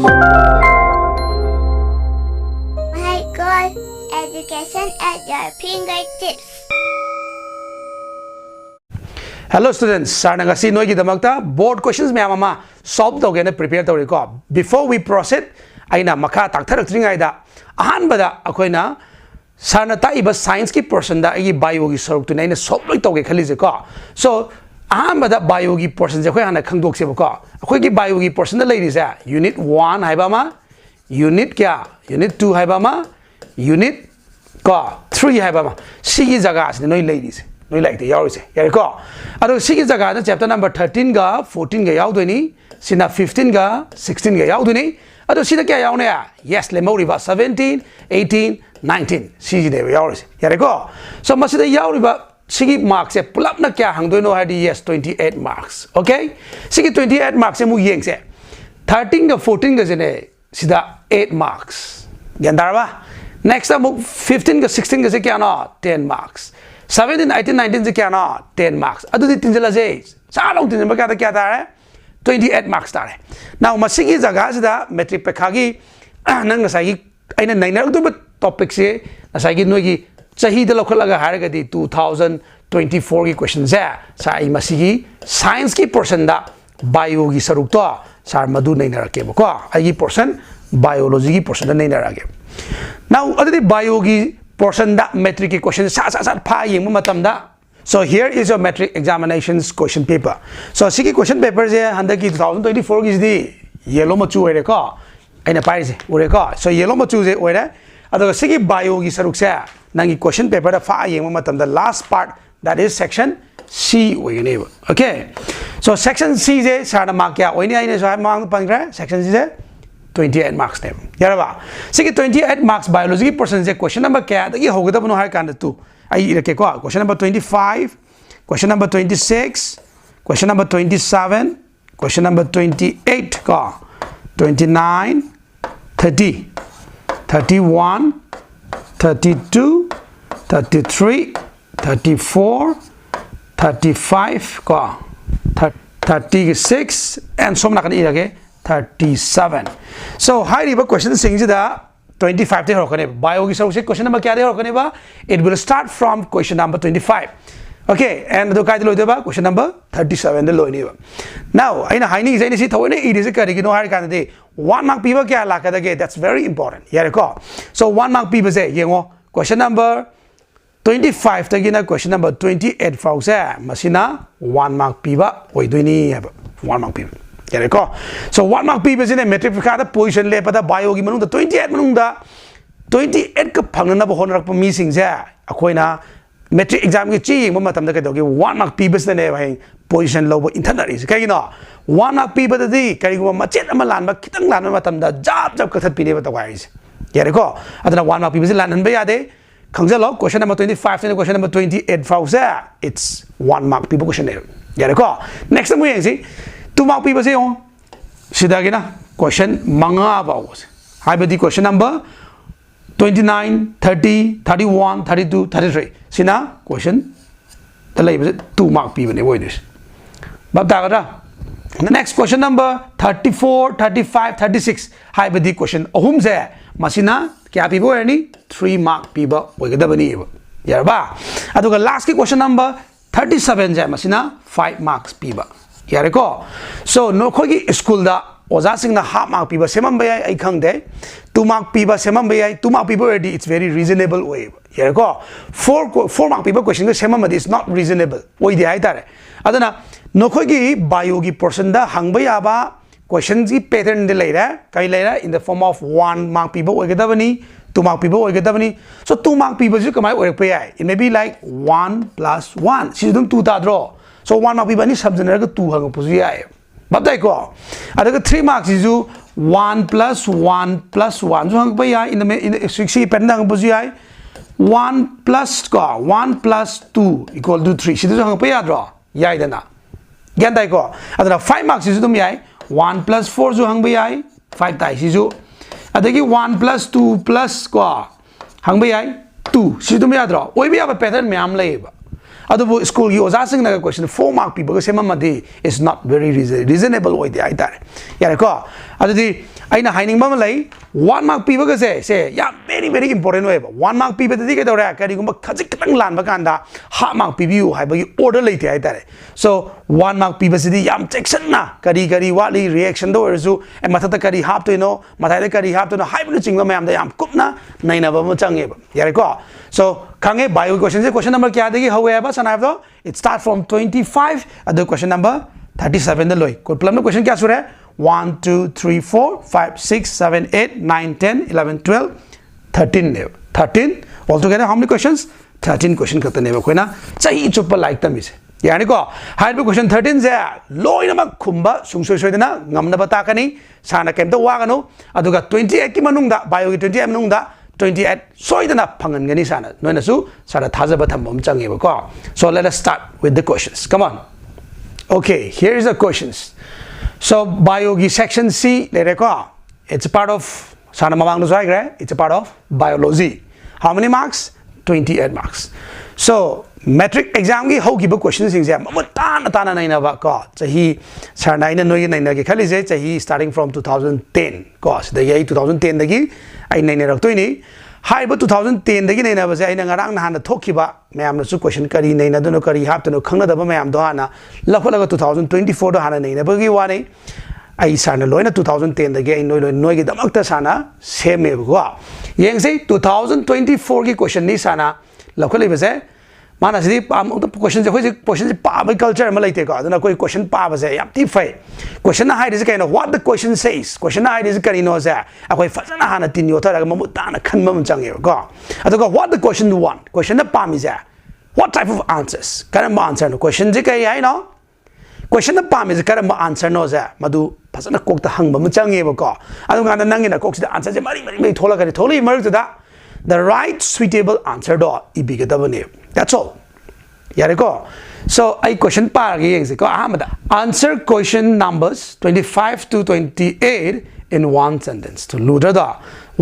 Maheikol, education at your fingertips. Hello students, sarna ngasi noi gi damakta board questions myam ama solve tawge na prepare tawri ko. Before we proceed, aina makha takthar tringai da ahan bada akoina sarna ta iba science ki portion da agi bio gi saruk tu naina solve loi tawge khali je ko. So ahan bada bio gi portion je khoi hana khangdok se ko. Akhoi gi bio gi portion da lei ja unit 1 haiba ma unit kya unit 2 haiba ma unit ko 3 haiba ma sigi jaga asne noi lei dis noi like the yaw se yar ko ado sigi jaga na chapter number 13 ga 14 ga yaw doi ni sina 15 ga 16 ga yaw doi ni ado sida kya yaw ne ya yes le mo riba 17 18 19 sigi de yaw se yar ko so masida yaw riba sigi marks se pulap na kya hang doi no ha di yes 28 marks okay sigi 28 marks se mu yeng se 13 ga 14 ga jene sida 8 marks gandar ba next time 15 ga 16 ga se kya na 10 marks 17 18 19 se kya na 10 marks adu di tinjala je sa long tinjala ka ta kya ta hai 28 marks ta hai now masigi jaga sida metric pekha gi nang nasai gi aina nainer du topic se nasai gi noi gi chahi de lokhalaga haraga di 2024 gi question ja sai masigi science ki portion da bio gi saruk to sar madu nainer ke ko ai portion biology ki portion da nainer age now adu bio gi portion da metric question sa pha yeng matam da so here is your metric examinations question paper so siki question paper je handa ki 2024 gi di yellow machu ore ko aina pai je ore ko so yellow machu je ore ado siki bio gi saruk se nangi question paper da pha yeng matam da last part that is section C oigane okay so section C je sarna mark ya oine aine so mark pangra section C je 28 marks name yaraba sigi 28 marks biology portion je question number kya dagi hogada bano har kan tu ai irake ko question number 25 question number 26 question number 27 question number 28 ko 29 30 31 32 33 34 35 ko 36 and some na kan irake 37 so high river question sing da 25 te horkane bio gi so question number kya de horkane ba it will start from question number 25 okay and do kai de loide ba question number 37 de loine ba now aina haini zaini si thawne it is kari gi no har kan de 1 mark piba kya la ka de that's very important yare ko so 1 mark piba se yengo question number 25 ta gi na question number 28 fau se masina 1 mark piba oi doini ha 1 mark piba so 1 mark people in a metric position le pada bio gi manung da 28 manung da 28 ka phangna na bahon rak pa mi sing ja akoina metric exam gi chi yeng ma tam da ka do gi 1 mark people ne bhai position lo bo internal is kai no 1 mark people da di kai go ma chet ama lan ba kitang lan ma tam da jab ka that pi ne ba ta is yare ko adana 1 mark people lan han ba ya de khangja lo question number 25 and question number 28 fau sa it's 1 mark people question ne yare ko next time we see 2 mark people say on sida gina question manga about hai badi question number 29 30 31 32 33 sina question the label 2 mark people ne this bab ta ga the next question number 34 35 36 hai badi question ahum se masina kya people ani 3 mark people oigada bani yarba aduga last ki question number 37 je masina 5 marks people yare ko so no khogi school da oja sing na half mark piba semam bai ai khang de 2 mark piba semam bai ai 2 mark piba already it's very reasonable way yare ko 4 mark piba question ga semam is not reasonable oi de ai tare adana no khogi bio gi portion da hang bai aba questions gi pattern de leira kai leira in the form of 1 mark piba oi ga da bani 2 mark piba oi ga da bani so 2 mark piba ju kamai oi pe ai it may be like 1 plus 1 si dum 2 ta draw so 1 mark piba ni subgener ga 2 hang pusi ai babdai ko adaga 3 marks is 1 plus 1 plus 1 so hang pa ya in the 60 pen hang pusi ai 1 plus ko 1 plus 2 equal to 3 si hang pa ya draw yai dana gan dai ko adana 5 marks is dum yai 1 plus 4 so hang pa yai 5 tai si adagi 1 plus 2 plus ko hang pa yai 2 si dum ya draw oi bi ya pattern myam lei ba अदुबु school की ओजा सिंग ना question 4 mark पीबग सेममदि is not very reasonable ओइदे आइतारे यारे को अदुदि आइना हाइनिंग बम लै 1 मार्क पीबग से या very important ओइबा 1 मार्क पीबदि के दौरे करिगुम खजिक खतंग लानबा कांदा हाफ मार्क पीबियु हाइबगी ऑर्डर लेते आइतारे सो 1 मार्क पीबसिदि याम चेक्सनना करी वाली रिएक्शन दो ओरसु ए मथता करी हाफ तो नो मथाइदे करी हाफ तो हाइबनु चिंगबा मैम दा याम कुपना नैनाबा म चंगेबा यारे को सो खांगे बायो क्वेश्चन नंबर क्या देगी हाउ एबा सना दो it start from 25 other question number 37 the लोई कोड प्लम क्वेश्चन क्या सुरे 1 2 3 4 5 6 7 8 9 10 11 12 13 13 altogether how many questions 13 question खतने कोइना चाहि चुप लाइक तमिसे यानी को हाइब क्वेश्चन 13 से लोइनमक खुंबा सुंगसोय सोयदना ngamnaba takani sana kemta waganu aduga 28 ki manungda bio ki 28 manungda 28 soidana phangangani sana noina su sana thajaba thambam changeba ko so let us start with the questions come on okay here is the questions so bio ki section C lere ko it's a part of sana mamang no sai it's a part of biology how many marks 28 marks so metric exam ki how gibe questions exam tana naina ba ko chahi sarna ina noi naina ki khali je chahi starting from 2010 ko the year 2010 dagi ai naina rak toini hai ba 2010 dagi naina ba se ai na ngarang na han thokiba mayam na su question kari naina do no kari hap to no khangna da ba mayam do hana lakholaga 2024 do hana naina ba gi wa nei ai sana loina 2010 dagi ai noi gi damak ta sana same ko yeng se 2024 ki question ni sana lakhole ba se माना सिदी question से question से पाबे culture में लेते को अदना कोई question पाबे से याम ती फै क्वेश्चन ना hide is kind of what the question says question ना हाइड इज करिनो से अकोई फजना हाना तिन यो थरा ममु ताना खनम चंगे को अदको what the question one question ना पामी से व्हाट टाइप ऑफ आंसर्स करम आंसर नो क्वेश्चन जे कई है नो क्वेश्चन ना पामी से करम आंसर नो से मदु फजना कोक ता हंग ममु चंगे को अदु गाना नंगिना कोक से आंसर जे मरी थोला करे थोली मरक दा the right suitable answer do ibigadabane that's all yareko so I question par gi yengse ko ahamada answer question numbers 25 to 28 in one sentence to luda da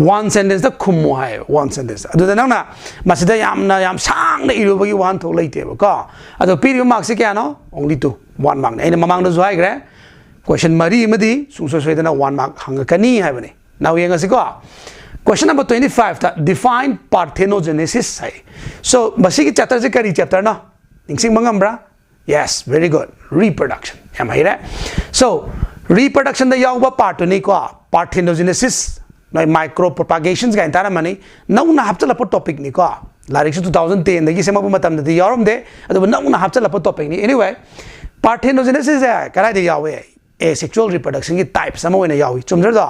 one sentence da khummo hai one sentence adu da na masida yam sang na irubagi one to leite ko adu period mark se kya no only 2 1 mark ina mamang do zai gre question mari madi sungso soidana 1 mark hangakani hai bane now yengase ko Question number 25 that define parthenogenesis hai. So basi ki chapter se kari chapter na ningsing mangambra yes very good reproduction am I right so reproduction da yaw ba part ni ko parthenogenesis no micro propagations ga intara mani na una hapchala po topic ni ko larik 2010 da gi sema bu matam da yarum de adu na una hapchala po topic ni anyway parthenogenesis hai karai de yawe asexual reproduction की type sama oina yawi chumjar da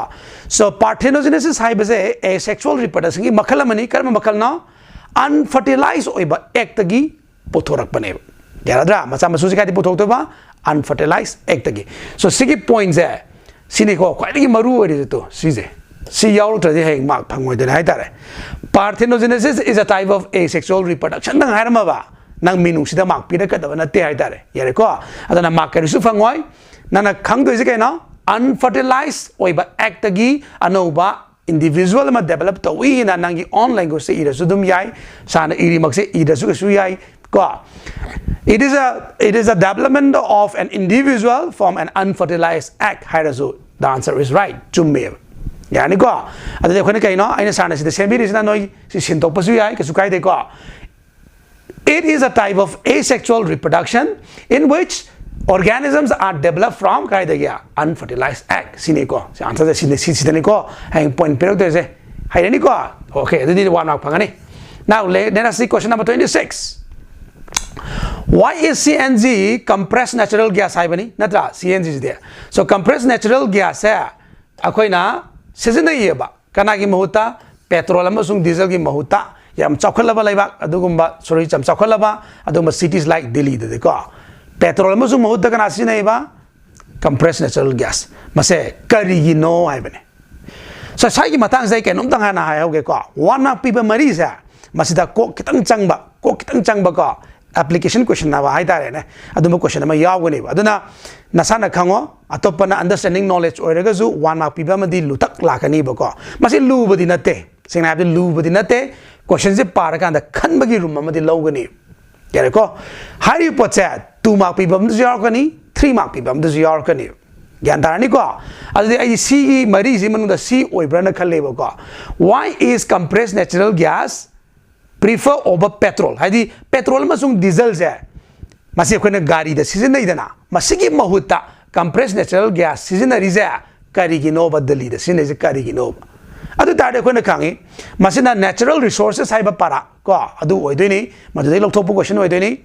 so parthenogenesis hai base asexual reproduction की मखल money कर्म मखल ना unfertilized oiba egg tagi pothorak bane yaradra macha masu ji kati pothok to ba unfertilized egg tagi so sigi points hai sini ko kwai gi maru oi to sije si yaw tra je heng mark phangoi de hai tare parthenogenesis is a type of asexual reproduction nang harma ba nang minu sida mark pi da ka da na te hai tare yare ko adana mark ka su phangoi nana khang do is kaina unfertilized oiba egg tagi anoba individual ma develop to wi na nangi online go se ira sudum yai sana iri mak se ira su yai ko it is a development of an individual from an unfertilized egg hirasu the answer is right chumme yani ko adu khone kaino aina sana se sembi risna noi si sintok pasu yai ke su kai de ko it is a type of asexual reproduction in which organisms are developed from kai de gya unfertilized egg sine ko se answer se sine ko hang point pero de se hai ni ko okay this is one mark phangani now let us see question number 26 why is CNG compressed natural gas hai bani natra CNG is there so compressed natural gas hai akoina sijina yeba kana gi mahuta petrol amasung diesel gi mahuta yam chakhalaba laibak adugumba sorry cham chakhalaba adugumba cities like Delhi de ko petrol amasung mahut kana sina iba compressed natural gas mase kari gi no ai bane so sai gi matang sai ke nom tang hana hai hoge ko one mark piba mari sa masida ko kitang changba ko application question na ba hai tare ne aduma question ma yaw gani aduna nasana khango atopana understanding knowledge oiraga ju one mark piba madi lutak lakani ba ko mase lu badi nate singna lu badi nate question je par kan da khan bagi room ma di logani Yareko. Hari potse 2 mark pibam du yarkani, 3 mark pibam du yarkani. Yandarani ko. Adi ai C mari si manu da C oibrana khaleba ko. Why is compressed natural gas prefer over petrol? Hadi petrol masung diesel se. Masi khone gari da season nai dana. Masigi mahutta compressed natural gas season ri se karigino badali da season is karigino. Adu tade khone khangi masina natural resources haiba para ko adu oidini madudai lokthokpu question oidini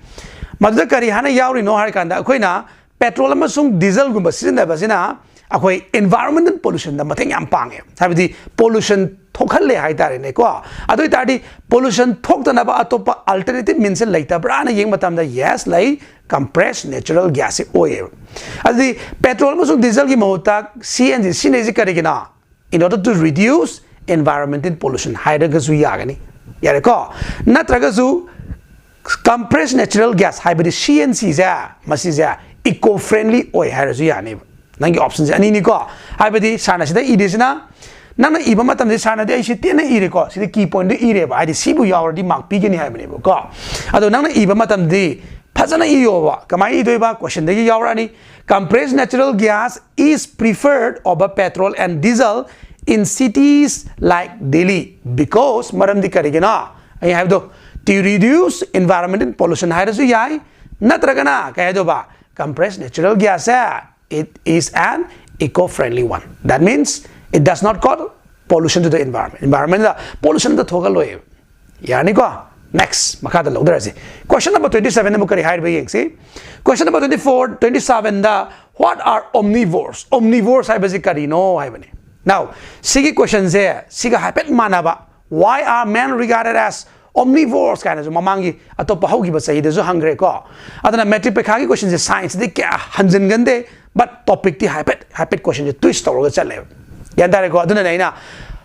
maduda kari hana yauri no har kanda khoina petrol amasung diesel gumba season da basina akhoi environmental pollution da matheng yam pange sabidi pollution thokhalle hai tare ne ko adu tadi pollution thokdana ba atopa alternative means laita brana yeng matam da yes lai compressed natural gas oil adi petrol amasung diesel gi mahota CNG sinezi karigina in order to reduce environmental pollution haidagasu yagani yareko natragasu compressed natural gas haibadi CNC za masija eco friendly oil haidasu yani nangi options ani ni ko haibadi sana sida idisina nana iba matam de sana de ai sitena ire ko sida key point de ire ba ai sibu yawrdi mark pigani haibani ko ado nana iba matam de phajana iyo ba kamai idoiba question de yawrani compressed natural gas is preferred over petrol and diesel in cities like Delhi because maram di karigena I have to reduce environmental pollution haidasu yai natragana kaya do ba compressed natural gas it is an eco-friendly one. That means it does not cause pollution to the environment. Environmental pollution the thogal loe yani ko. Next, makada logderasi. Question number 27 na mukari hide bayeng see. Question number 24, 27 da what are omnivores? Omnivores hai basi kari no hai bani. Now, sigi questions here. Siga hapet manaba. Why are men regarded as omnivores kind of mamangi ato pahogi ba sahi deso hungry ko. Adana metric pekhagi questions is science de kya hanjin gande but topic ti hapet question twist or chale. Yandare ko aduna naina.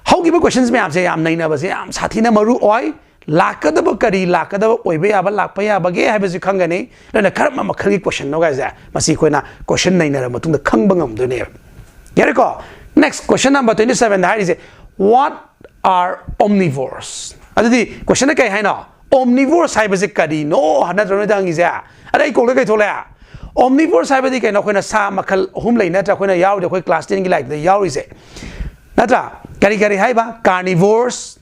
Hogi ba questions me aapse am naina basi am sathi na maru oi lakadaba kari lakadaba oibe aba lakpa ya bage ha basi khangani lana karma makhali question no guys masi koina question naina ra matung da khangba ngam do ne. Yare ko next question number 27 is what are omnivores? Adidi question kai hai na omnivores hai basi kari no hana drone dang is ya adai ko le kai thola omnivores hai basi kai na koina sa makhal hum lai na ta koina yaw de koi class 10 gi like the yaw is natra kari kari hai ba carnivores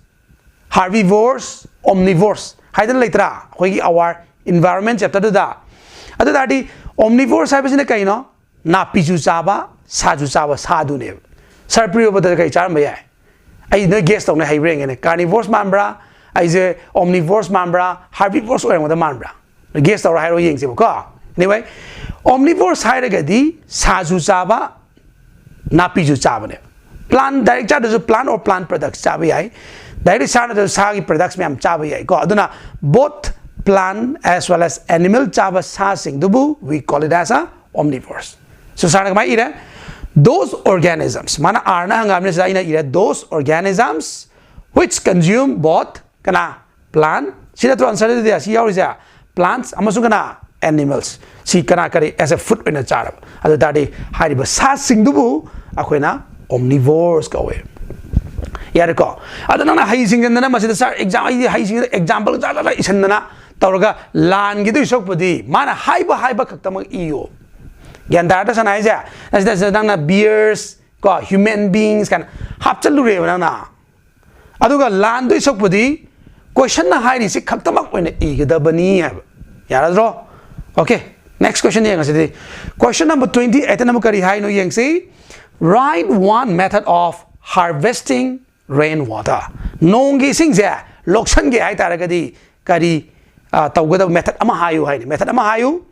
herbivores omnivores haidan leitra khoi our environment chapter da adu dadi omnivores hai basi kai no na piju chaba saju chaba sadu ne sir Priyo bada kai char ma yai ai no guess tong ne hai reng ne carnivores mambra ai je omnivores mambra herbivores or ngoda mambra guess tong hai ro yeng se ko anyway omnivores hai ga di saju chaba na piju chaba ne plant direct cha do plant or plant products chaba yai direct cha do sagi products me am chaba yai ko aduna both plant as well as animal chaba sa sing dubu we call it as a omnivores. So sana mai ira those organisms mana arna hangamne sa ina ira those organisms which consume both kana plant sida to answer de si yaw ja plants amasu kana animals si kana kare as a food in a charab adu dadi hariba sa sing dubu akoina omnivores ka we yar ko adana hai sing na masida sir example jala isanna tawraga lan gi du sokpudi mana haiba khaktam iyo Yandata sanaija as the beers ko human beings can hapchalu re na aduga land do sokpudi question na hai si khaktamak oina igdabani ha yaradro okay next question yeng ase question number 20 etanam kari hai no yeng si write one method of harvesting rainwater nongi singja loksan ge hai taragadi kari tawgada method ama hayu hai method ama hayu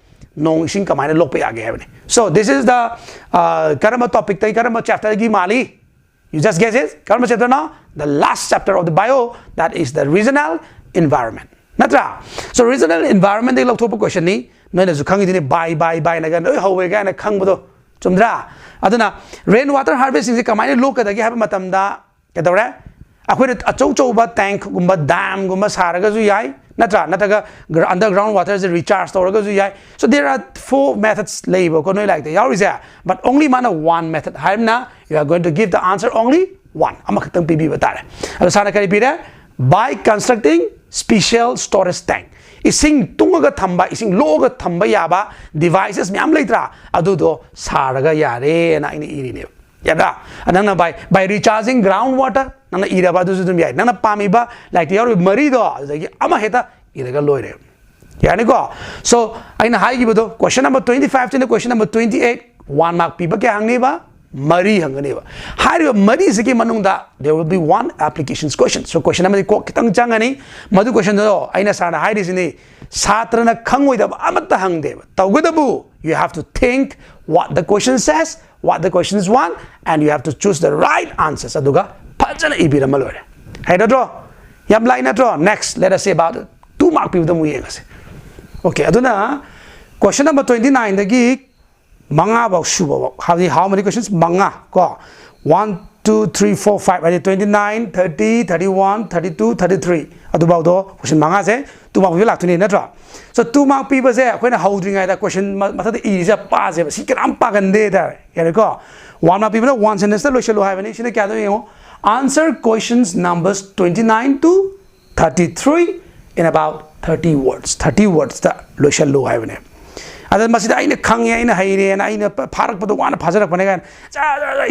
nong sing kamaina lokpe age hai so this is the karma topic tai karma chapter gi mali you just guess it karma chapter now the last chapter of the bio that is the regional environment natra so regional environment de lok thopa question ni noina ju khangi dine bye na ga noi howe ga na khangbodo chumdra aduna rainwater harvesting je kamaina lok da gi ha matam da kedore akhoi achou chou ba tank gumba dam gumba saraga ju yai nataga underground water is recharge so there are 4 methods labor ko no like the yaw is but only mana one method haimna you are going to give the answer only one amakatang pb batare alo sana kari pira by constructing special storage tank ising tunga thamba ising loga thamba yaba devices myam leitra adudo saraga yare na ini iri ne yada anana by recharging groundwater nana ira ba du dum yai nana pami ba like yaru mari do adagi ama heta iraga loire yani go so aina hai gibodo question number 25 to question number 28 1 mark piba ke hangni ba mari hangani ba hari mari sigi manungda there will be one applications question so question number ko kitang changani madu question do aina sana hai risini satra na khangoi da amata hangde tawgadabu you have to think what the question says what the questions want and you have to choose the right answers aduga phajana ibira malore hai do yam line do next let us say about 2 mark piba mu yengase okay aduna question number 29 dagi manga about shuba how many questions manga ko 1 2 3 4 5 I 29 30 31 32 33 adu about do question manga se 2 mark lak tuni na tra so 2 mark people se akoina holding ai question matha de e se pa se si kram pa gan de da ya ko 1 mark people one sentence lo shalo hai bani sine kya do yo answer questions numbers 29 to 33 in about 30 words da lo shalo hai bani adha masida aina khangye aina haire na aina pharak padu wana phajarak bane gan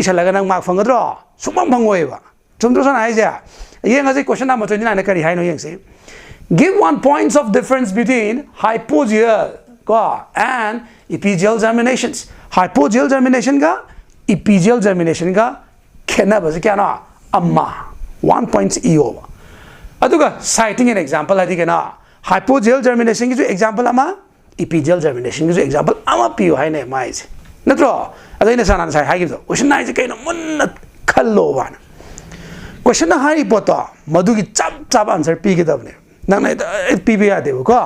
isalaga nang mark fangadro sumam phangoi ba chumdro san haija yenga se question number 29 kari haino yengse give 1 points of difference between hypogeal ko and epigeal germinations hypogeal germination ga epigeal germination ga khena ba se kya na amma 1 points eo aduga citing an example adi kana hypogeal germination ki jo example ama epigeal germination is example ama piu hai ne mai se natro adaina sanan sai hai gido question nai je kaino munna khallo ban question na hai poto madu gi chap answer pi gidabne nang na pi bi ade ko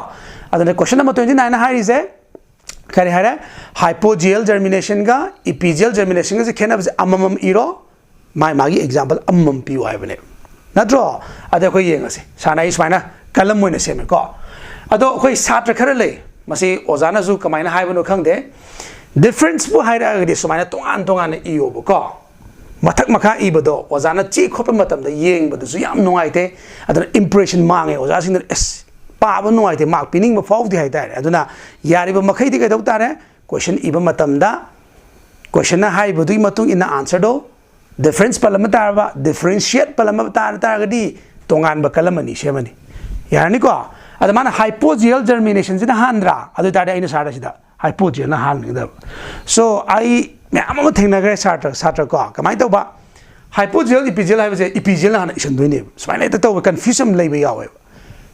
adana question number 29 hai is kare hara hypogeal germination ga epigeal germination ga khena bse amamam iro mai magi example amam piu hai bane natro ade ko yengase sana is maina kalam moina sem ko ado koi satra khara le masi ozana zu kamaina haibano khangde difference bu haira agdi sumaina tongan iyo bu ko mathak makha ibodo ozana chi khopa matam da yeng bodu su yam nuaite adana impression mange oza sing es pa ba nuaite mark pining ba faw di hai ta aduna yari ba makhai di ga dau tare question iba matam da question na haibodu matung in answer do difference palamata ba differentiate palamata ta gadi tongan ba kalamani shemani yani ko adamana hypogeal germination sida handra adu tade aina sara sida hypogeal na han da so I me amama thengna gre satra ko kamai to ba hypogeal epigeal hai se epigeal na isan doine smaina ta to confusion lei ba yawe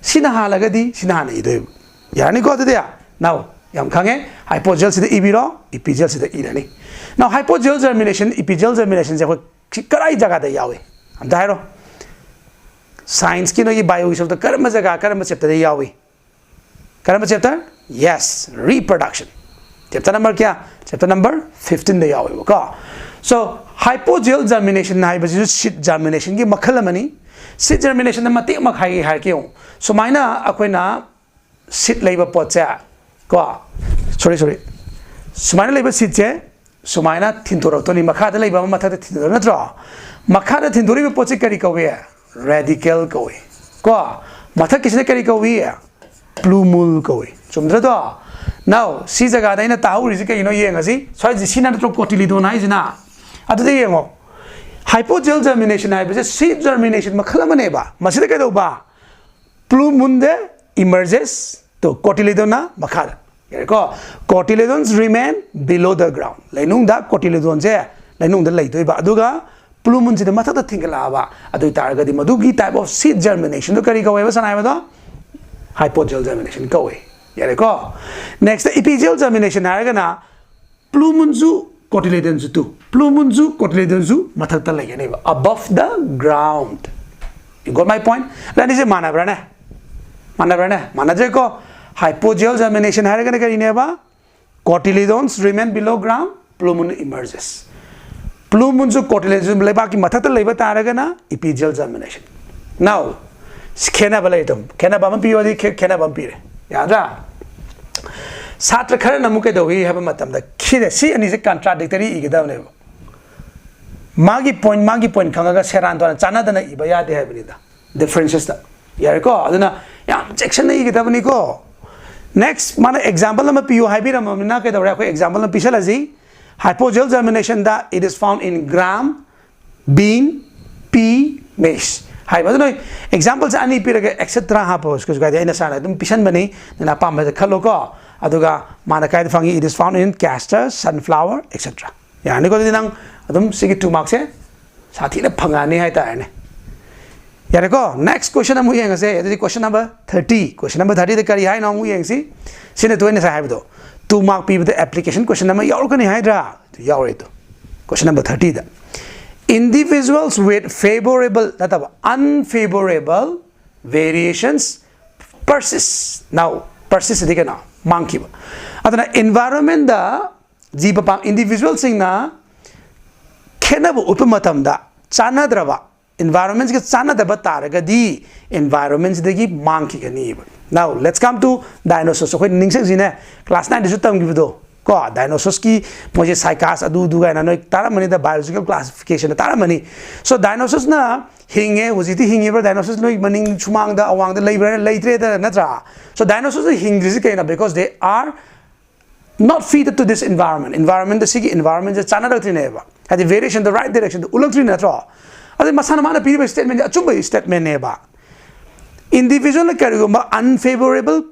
sina halaga di sina han ido yani ko de now yam khange hypogeal sida ibiro epigeal sida irani now hypogeal germination epigeal germination je ko karai jaga da yawe am da hero science ki no ye bio ki sabta karma jaga karma chapter de yawi karma chapter yes reproduction chapter number kya chapter number 15 de yawi ko so hypogeal germination hai ba seed germination ki makhal mani seed germination na mate mak hai har ke so maina akoina seed leiba pocha ko sorry sumaina leiba seed che sumaina thintorok to ni makha da leiba matha da thintor na tro makha da thintori ba poche kari ko we radical koi ko matha kisne kari ko we plumule koi chumdra do now si jaga da ina tahu ri ke ino yenga si soi ji sina tro cotyledon hai jina adu de yengo hypogeal germination hai ba seed germination makhala mane ba masida ke do ba plumule de emerges to cotyledon na makha ko cotyledons remain below the ground lainung da cotyledon je lainung da lai doi ba aduga plumule de matha da thingla ba adu targa di madugi type of seed germination do kari ko we sanai ba do hypogeal germination ko we yare ko next epigeal germination ha na plumule zu cotyledon zu tu plumule zu cotyledon zu matha ta lai ne ba above the ground you got my point lani je mana brana mana je ko hypogeal germination ha na kari ne ba cotyledons remain below ground plumule emerges plumule zu cotyledon leba ki matha ta leba taraga na epigeal germination now khena ba laitum khena ba ma pi odi khena ba pi re yadra satra khara namu ke do wi haba matam da khire si ani se contradictory igida ne magi point khanga ga seran to chana dana iba ya de ha bani da differences da yare ko aduna yam section nahi kitabani ko. Next, mana example nama piyo hai bira mamna ke dawra ko example na pisha lazi. Hypogel germination da it is found in gram, bean, pea, maize. Hai ba no examples ani pira etc. ha po usko ga ina sana dum pishan bani na pam ba khalo ko aduga mana kai fangi it is found in castor, sunflower, etc. Ya ni ko dinang adum sigi 2 marks e sathi na phangani hai ta ne. Yare ko next question amu yeng ase this is question number 30. Question number 30 the kari hai na mu yeng si sine to ne sa hai do 2 mark p with the application question number yaur kani hai dra yaur ito question number 30 da individuals with favorable that unfavorable variations persist. Now persist dikena monkey adana environment da jiba individual sing na khenabu upamatam da chana draba environments ke chana daba taragadi environments degi monkey gani. Now let's come to dinosaurs. So ningsek jine class 9 disu tam gibido ko dinosaurs ki moje cycas adu du ga na no taramani the biological classification taramani. So dinosaurs na hinge hojiti hinge ba dinosaurs no maning chumang da awang da leibre leitre da natra. So dinosaurs hingri kaina because they are not fitted to this environment. Environment the sigi environment the chana rakti neba. Had the variation the right direction the ulangtri natra. Ade masana mana piri statement achumba statement neba. Individual karigumba unfavorable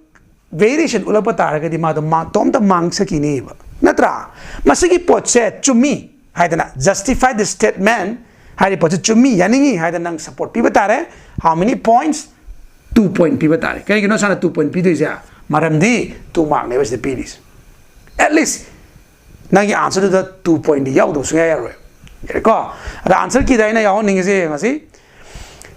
variation ulapa taragadi ma tom the mangsa ki neba. Natra masigi poche chumi haidana justify the statement hari poche chumi yaningi haidana support pi batare how many points 2 point pi batare kaya gino sana 2 point pi do ja maramdi 2 mark ne was the pidis at least nangi answer to the 2 point yaw do sunga yaro ko the answer ki dai na yaw ningi se ngasi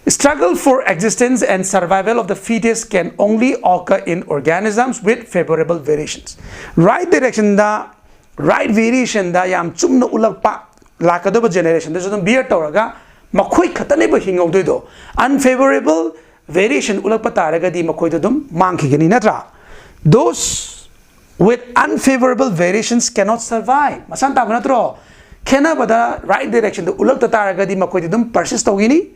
struggle for existence and survival of the fetus can only occur in organisms with favorable variations. Right direction da right variation da yam chumna ulakpa lakadoba generation da jodum beer toraga makhoi khatane ba hingau do unfavorable variation ulakpa taraga di makhoi dum mangki gani natra. Those with unfavorable variations cannot survive. Masan ta natro kena bada right direction da ulakta taraga di makhoi dum persist togini.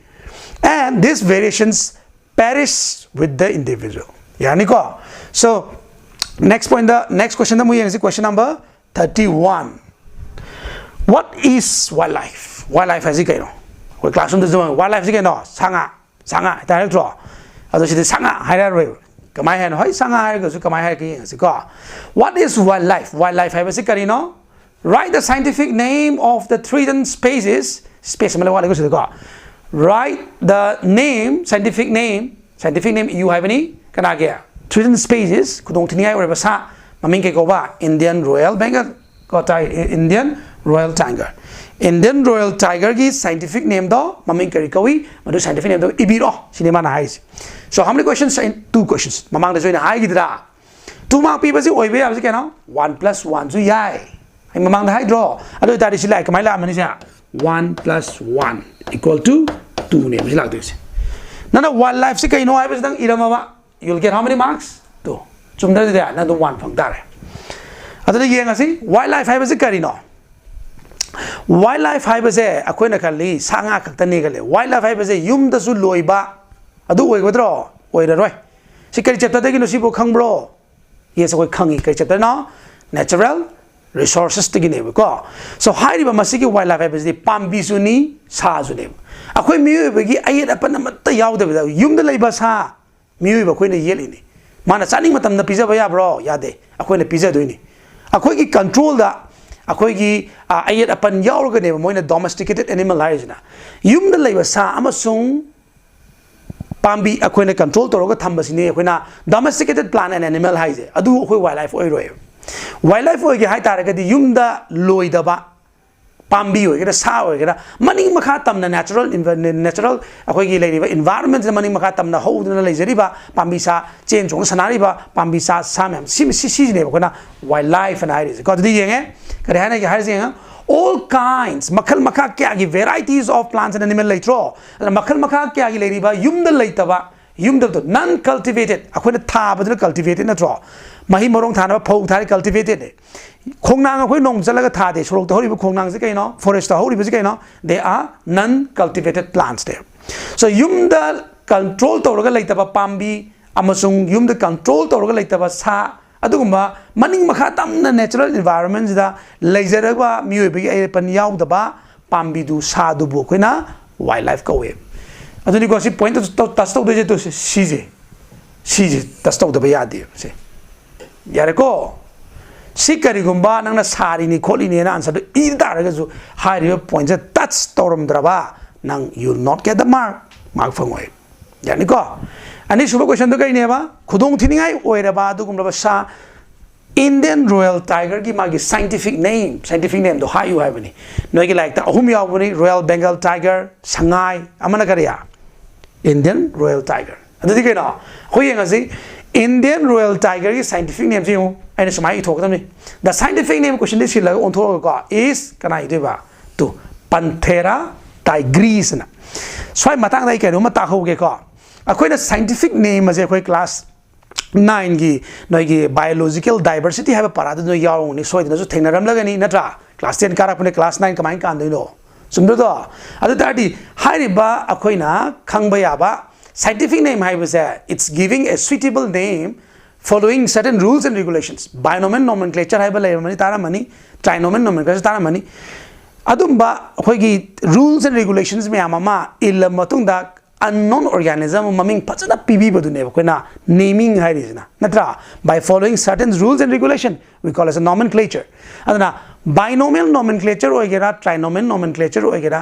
And these variations perish with the individual. Yani ko. So next point, the next question is question number 31. What is wildlife? Wildlife has it we classroom is doing wildlife is no sanga direct draw. Other she sanga higher kamai han hoi sanga higher goes to kamai higher. What is wildlife? Wildlife has it no? Write the scientific name of the threatened species. Space Write the name, scientific name you have any? Kanagya. Threatened species, Kudongtinia or Basa, Maminke Goba, Indian Royal Bengal, Indian Royal Tiger. Indian Royal Tiger is scientific name do, Maminke Rikawi, but the scientific name do Ibiro, Cinema Highs. So how many questions? 2 questions. Mamang the High Gidra. 2 mark people say, Oibe, I was again, 1 plus 1 to Yai. I'm among the high draw. I don't that is like my lamania. 1 plus 1 equal to 2 names like this. Now wildlife se kai no ai bas dang irama you'll get how many marks? 2. Chumda de na do 1 phang tare. Adada yeng asi wildlife hai bas kari no. Wildlife hai bas e akoi na khali sanga khakta ne gale. Wildlife hai bas e yum da su loiba adu oi godro oi ra roi. Si kari chapter de gi no si bo khang bro. Yes akoi khangi kari chapter no natural resources to give ko. So high river masiki wildlife is the pambi suni sa suni. Akoi miu bagi ayat apa nama ta yaw de yum de leiba sa miu ba koi ne yel ini. Mana saning matam na pizza ba ya bro ya de. Akoi ne pizza do ini. Akoi ki control da akoi ki ayat apa yaw ga ne mo ne domesticated animal lies na. Yum de leiba sa amasung pambi akoi ne control to ro ga thamba sini akoi na domesticated plant and animal highs adu akoi wildlife oi roi. Wildlife hoige hai taragadi yumda loidaba pambi hoige sa hoige maning makha tamna natural akoigi leiriba environment maning makha tamna houdna leijariba pambi sa chen chong sanariba pambi sa samam si ne kona wildlife and iris ko di yenge kare hana ge har jenga all kinds makhal makha kya gi varieties of plants and animal leitro makhal makha kya gi leiriba yumda leitaba yumda non cultivated akoina thabadna cultivated na tro mahi morong thana phau thari cultivated khongnang akoi nong chalaga thade sorok to horibu khongnang se kaino forest to horibu se kaino they are non cultivated plants there. So yumda control to raga laitaba pambi amasung yum the control tawrga leitaba sa adugumba maning makha tamna natural environment da leizaraba miyoibagi ai pan yaudaba pambidu sa du bu khoina wildlife kawe aduni ko si point to touch to de to sije touch to da yade se yare ko si karigumba nangna sari ni kholi ni na answer e daraga ju high point touch torum draba nang you will not get the mark phangoi yani ko ani suba question to kai ne ba khudong thiningai oiraba dugumba sa Indian Royal Tiger ki magi scientific name do ha you have ni no ki like ta ahum yawuni Royal Bengal Tiger sangai amana kariya Indian Royal Tiger adudi ke na hoyenga si Indian Royal Tiger ki scientific name si ho aina samai thok tam ni the scientific name question this la on thok ko is kana ide ba to Panthera tigris na swai matang dai ke no mata ho ke ko akoina scientific name as akoi class 9 gi noi gi biological diversity have parada no yaw ni soi dina so thengnaram lagani natra class 10 kara pune class 9 kamai kan doino sumdo do adu tadi hari ba akoina khangba ya ba scientific name hai base it's giving a suitable name following certain rules and regulations binomial nomenclature hai ba lai mani tara mani trinomial nomenclature tara mani adumba akoi gi rules and regulations me amama il matung da unknown organism maming pachana pb badune koina naming hairina natra by following certain rules and regulation we call as a nomenclature adana binomial nomenclature oigera trinomial nomenclature oigera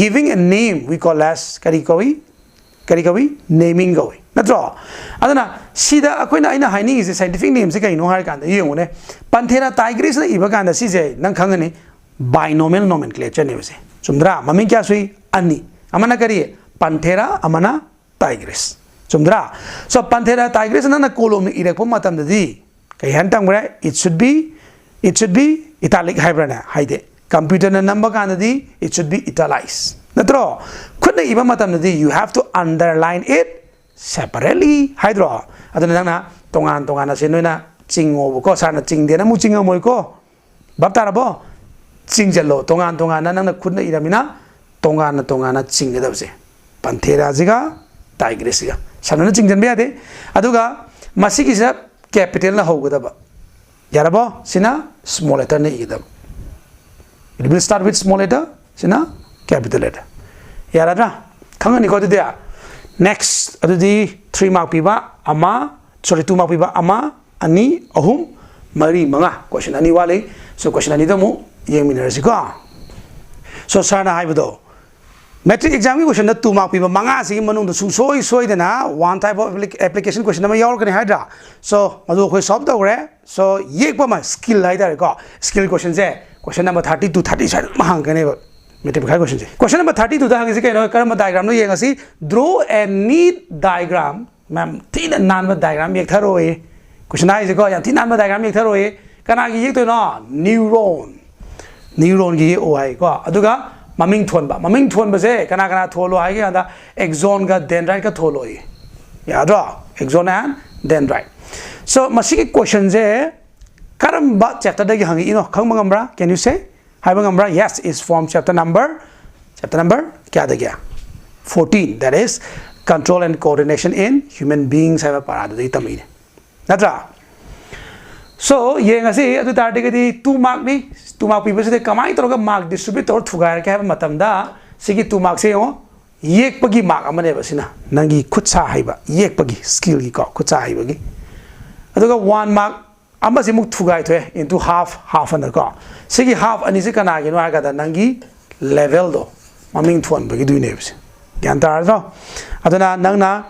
giving a name we call as karikawi naming gawi natra adana sida akoina aina haini is scientific name se kaino har kan yengone Panthera tigris na iba kan si je nang khangani binomial nomenclature ne base sumdra maming kya sui ani amana kariye Panthera amana tigris sumdra so Panthera tigris na kolom ni irek pom matam di kai hantang bra it should be italic hybrana haide computer na number kan di it should be italicized natro khudna iba matam di you have to underline it separately hydro adana na tongan na se noina chingo ko sana ching de na mu chinga moi ko bab tarabo chingjalo tongan na nang khudna iramina tongan na chingedabse Panthera ziga tigris ziga sanana chingjan be ade aduga masigi sa capital na hogadaba yarabo sina small letter ne idab it will start with small letter sina capital letter yarada khangani ko dia next adudi 3 mark piba ama sorry 2 mark piba ama ani ahum mari manga question ani wale so question ani damu yengminarasi ko so sana haibudo Metric exam question na 2 mark piba manga si manung da soi dana one type of application question na yaw kani haida so madu khoi solve da gre so yek ba ma skill lai da ko skill question je question number 32 37 mahang kane ba metric question number 32 da hang si kai no karma diagram no yeng asi draw a neat diagram ma'am tin nan ba diagram yek tharo e question ai je ko ya tin nan ba diagram yek tharo e kana gi yek to no neuron gi oi ko aduga maming thon ba se kana tholo hai ga da axon ga dendrite ka tholo yi ya do axon and dendrite so masiki question je karam ba chapter da gi hangi ino khang mangambra can you say hai mangambra yes is from chapter number kya da gya 14 that is control and coordination in human beings have a parada da tamine natra so yengasi adu tardigadi 2 mark ni 2 mark people se kamai toroga mark distribute tor thugar ka matam da sigi 2 mark se yo yek pagi mark amane basina nangi khutsa haiba yek pagi skill gi ko khutsa haiba gi aduga 1 mark amba se muk thugai the into half an ko sigi half ani se kana gi no aga da nangi level do maming thon bagi du ne bise gyan tar do aduna nangna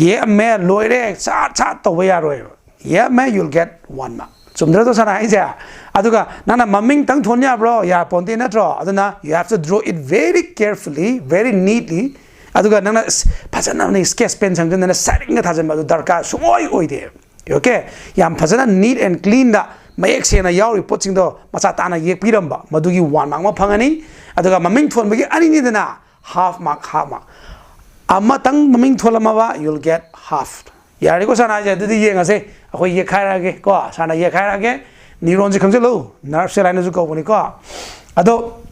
ye me loire cha to ya roi yeah man you'll get 1 mark sumdra to sana ija aduga nana maming tang thonya bro ya ponte na draw aduna you have to draw it very carefully very neatly aduga nana phajana ni sketch pen sang nana setting ga thajan ba darka sumoi oide okay yam phajana neat and clean da mayek se na yaw report sing do macha ta na yek piram ba madugi 1 mark ma phangani aduga maming thon bagi ani ni dana half mark amma tang maming tholama ba you'll get half yari ko sana ja dudi yeng ase akoi ye khaira ge ko sana ye khaira ge neuron ji khangje lo nerve cell line ju ko boni ko ado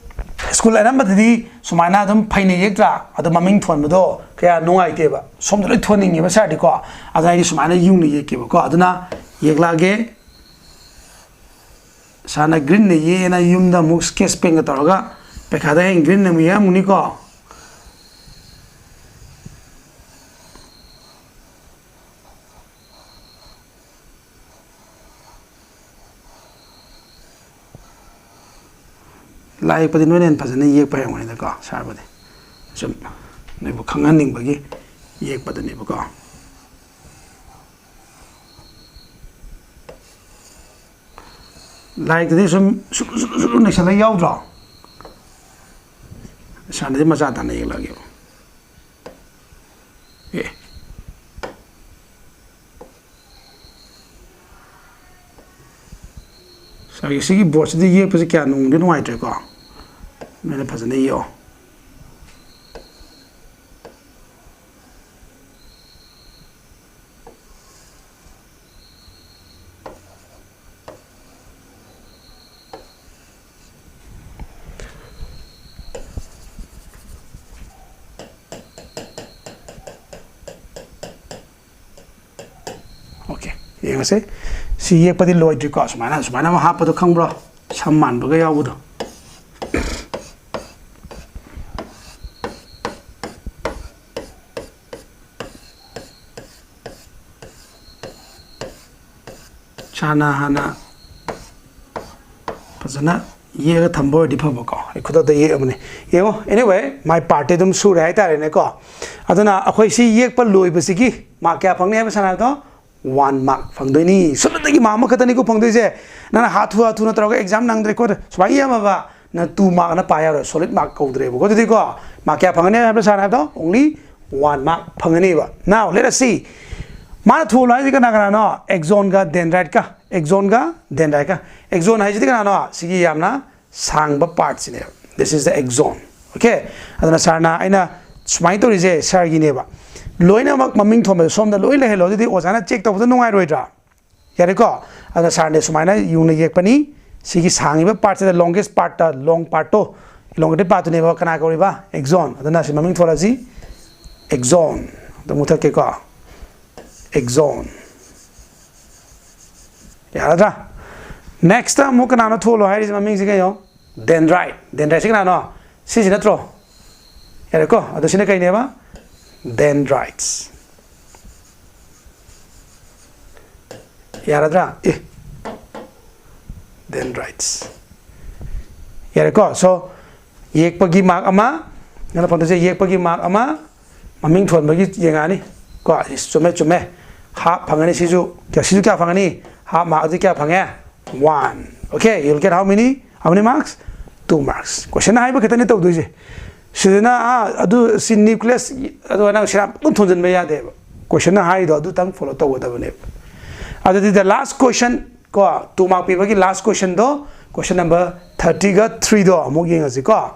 school and number the Sumana them Pine Yektra at the Maming Twamado, Kaya no idea. Some the turning in a Sardico, as I Sumana Uni Yekiko, Adana, Yeglage Sana Green Ye and I Yumda Mux Kes Pengatorga, Pecada and Green Namia Munico. Like but in when person ye pay on the car, Sarbody. Some never commanding buggy, ye but the neighbor car. Like this, some next to the yaw. Sunday Mazata nail like you. Yeah. So you see, boards the year was a canon, didn't white car. Many person a year. Okay, you say, see ye padi loy because manas, manama hapa to come bro, some man, Bugaya would. Chana Hana Pazana ye Tambo Dipaboko. I could have the year. Anyway, my party them so right in a car. Adana, a see ye per Louis Basiki, Mark Yapang never sanado, 1 mark from the knee. So the Mamma Catanico Pongde, Nana Hatua to not exam nang record. So I am na 2 mark and a pyre, solid mark of the go to the go. Mark Yapang never sanado, only 1 mark Panganiva. Now let us see. Mana two lines can no exon ga dendrite ka exon ga dendrite ka exon hai jidika no sigi yamna sangba parts in there. This is the exon. Okay, adana sarna aina smai to rije sargi neba loina mak maming thom som da loi le hello di ozana check to nungai roidra yare ko adana sarne sumaina yungna yek pani sigi sangi ba parts the longest part ta long part to longest part to neba kana ko riba exon adana si maming thola ji exon the muta ke ko exon. Yeah, next time, we can tolo here is maming sigayo dendrite. Dendrite signa no. Si sinatro. Yeah, ko. Ado sina kay neba dendrites. Yeah, dendrites. Yeah, ko. So yek pagi mark ama. Nana ponto se yek pagi mark ama. Maming thon bagi yengani. Ko chume. Half Pangani Sizu, Kasizuka Pangani, half Maadika Panga, 1. Okay, you'll get how many? How many marks? 2 marks. Question I have a do it. Shidana do see nucleus, I don't know, don't tell me. Question I do tongue follow to whatever. Other the last question, go 2 mark people, last question though, question number 30 3 do, Moging as a car.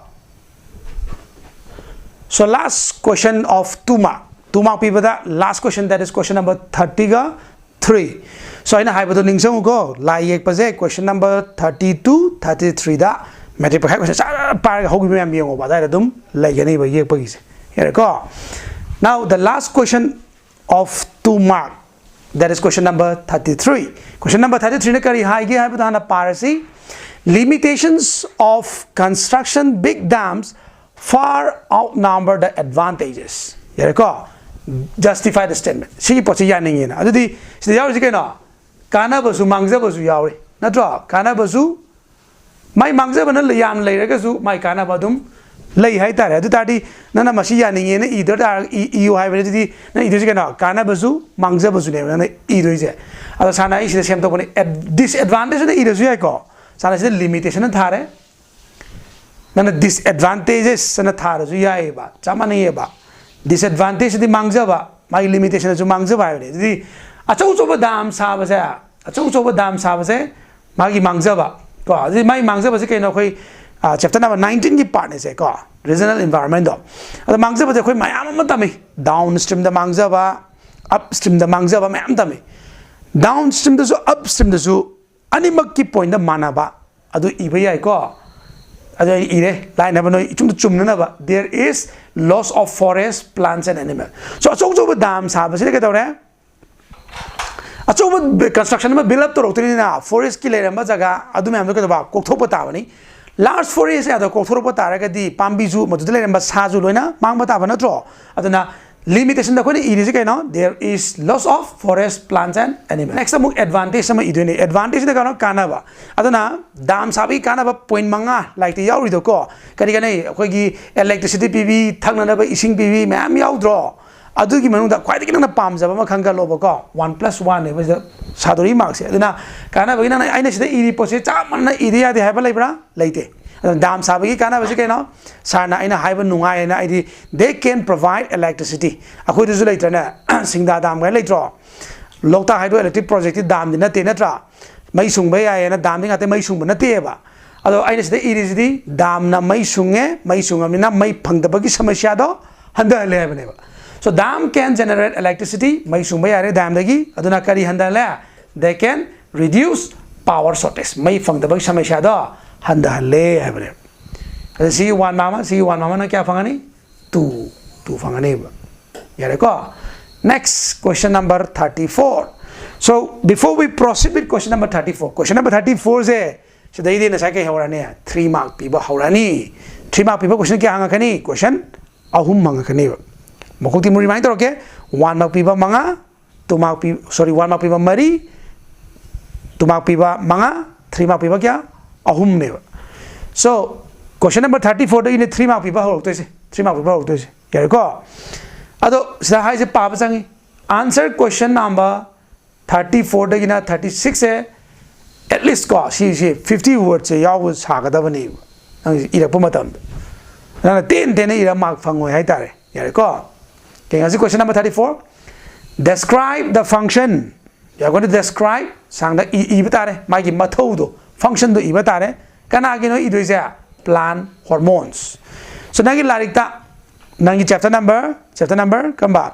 So, last question of 2 mark. 2 mark people that last question, that is question number 33. So in a hypothetical ning go like question number 32 33 da metric question par ho gi me ngo ba da dum like ani ba yek pagis here go. Now the last question of 2 mark, that is question number 33. Question number 33 ne kari hai gi hai na parasi limitations of construction big dams far outnumber the advantages. Here go. Justify the statement. See, Pochi Yaning. Adudi, the Yauzikana, Kana Basu, Mangza Basu Yauri. Natra, Kana Basu, my Mangza Banal Yam Lagazu, my Kana Badum, Lay Haita, Dutati, Nana Masianing, either you have already, Kana Basu, Mangza Basu, and either is it. Alasana is the same token at disadvantage of the either Zuako. Sana is the limitation of Tare. None of disadvantages and a Tara Zuyaiba, Chamanieba. Disadvantage the Mangzava, my limitation is to Mangzava. The Achos over dam Savase, Achos over dam Savase, Magi Mangzava. My Mangzava is a way, chapter number 19 partners, regional environment. The Mangzava is a way, my Amatami, downstream the Mangzava, upstream the Mangzava, my Amtami. Downstream the zoo, upstream the zoo, Animaki point the Manaba, Adu Ibaya. Ada ire line have no chumna there is loss of forest, plants and animal. So a dams have a construction build up to forest killer and Bazaga, Adumam look about Kokopatavani. Large forest at the Kokopataraga, the Pambizu, Module and Basazulina, Mambatavana draw. Adana limitation there is loss of forest, plants and animal. Next advantage advantage the Kanava. Adana dam sabi Kanava point manga like the Yauri ko. Karigane electricity PV, Tanganaba ising PV, Mam Yaw draw. Aduki Manuda quite a palms of Makanga Loboko 1+1 it was the Saduri marks. Adana Kanava I know the Edi Posita idea they have a libra later. Dam sabi kana basically sarna ina haiba nungai na id they can provide electricity akoi du later na singda dam ga later lokta hydroelectric project dam dina te natra mai sungba ya na dam dinga te mai sungba na te ba ado aina sida id dam na mai sungamina mai phangdaba gi samasya do handa le ba so dam can generate electricity mai sungba ya re dam dagi aduna kari handa le they can reduce power shortage mai phangdaba gi samasya do Handa le have see one mama na kya fangani? Two fangani. Yareko. Next question number 34. So before we proceed with question number 34, question number 34 is so the idea is like 3 mark people haurani. 3 mark people question kya hanga kani? Question ahum manga kani. Makuti mu reminder okay? 1 mark people manga, 2 mark people 1 mark people mari, 2 mark people manga, 3 mark people kya? Ahum neva. So question number 34 in 3 mark people hold 3 mark people hold here go ado sida is papa sangi answer question number 34 in 36 at least go she 50 words yaw was hagadabani irapu matam na 10 ira mark phangoi hai tare here go okay question number 34 describe the function you are going to describe sang da ibitare magi mathau do function do ibatare kana gino iduise plant hormones so nagi larikta nangi chapter number kamba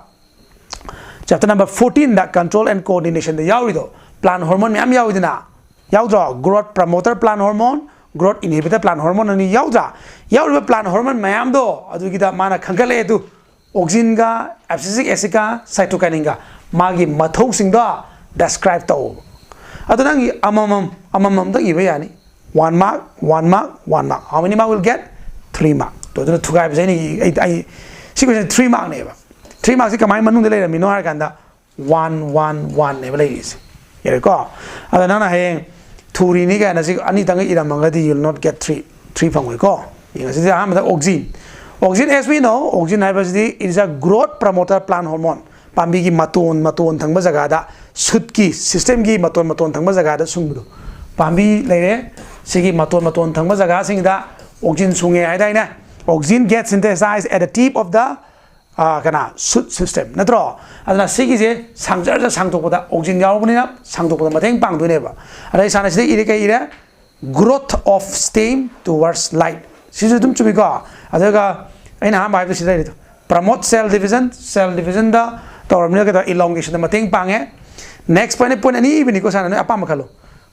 chapter number 14 that control and coordination the yawido plant hormone myam yawidina yawdra growth promoter plant hormone growth inhibitor plant hormone ani yawdra yawriba plant hormone myam do adugida mana khangale du oxygen ga abscisic acid ga cytokinin ga magi mathau sing do describe to adunangi amamam da ibe yani 1 mark 1 mark 1 mark how many mark will get 3 mark to the two guys any I sequence 3 mark neba 3 marks ka mai manung de le mi no har kanda 1 1 1 neba le is here ko adana na heng thuri ni ga na si ani tang iramanga di you will not get 3 phangoi ko inga si am da oxygen as we know oxygen diversity is a growth promoter plant hormone pambi gi maton thangba jaga da sut ki system gi maton thangba jaga da sungbu pambi lere sigi maton thangba jaga sing da oxygen sunge ai dai na oxygen gets synthesized at the tip of the kana sut system natro adana sigi je sangjar ja sangtokboda oxygen yaubni na sangtokboda mateng pangdu ne ba adai sana sidi ire kai ire growth of stem towards light sisu dum chubi ka adaga aina ha bai sida ire promote cell division da tormina ka elongation da mateng pange next point ani ibni ko sana apa makalo